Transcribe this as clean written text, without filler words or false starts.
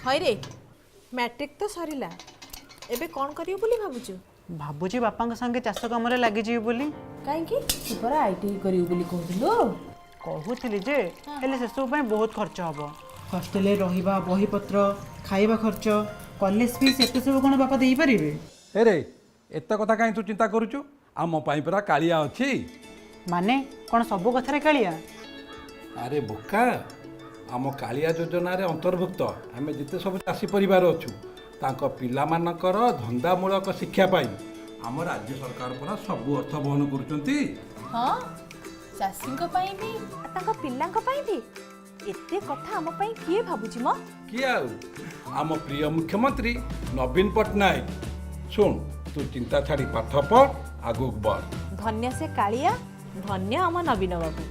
हई रे मैट्रिक तो सरिला एबे कौन करियो बोली भाबुछु भाबुची बापा संगे चाष कम लगी बोली काहे कि तू पर आईटी करियो बोली कहथिलु कहूली जे हेले से सब बहुत खर्च हम हॉस्टेल रहिबा बही पत्र खाइबा खर्च कॉलेज फीस एते सब कोन बापा देई परिबे एरे एत कथा कहीं तू चिंता करुचु आम पाई परा कालिया अच्छी माने कौन सब कथार कालिया अरे बोका आम कालिया योजना रे अंतर्भुक्त आम जिते सब चाषी परिवार अच्छु तांको पिलामानकर धंदामूलक शिक्षा पाई आम राज्य सरकार परा सब अर्थ बहन करुचंती हां चाषीଙ୍କ ପାଇଁ ବି ତାଙ୍କ ପିଲାଙ୍କ ପାଇଁ ବି एते कथा हम ପାଇଁ किए भाबुची म किए आम प्रिय मुख्यमंत्री नवीन पट्टनायक सुन तू चिंता छाड़ी पाठ पढ़ आगुक बढ़ धन्य से कालिया धन्य आम नवीन बाबू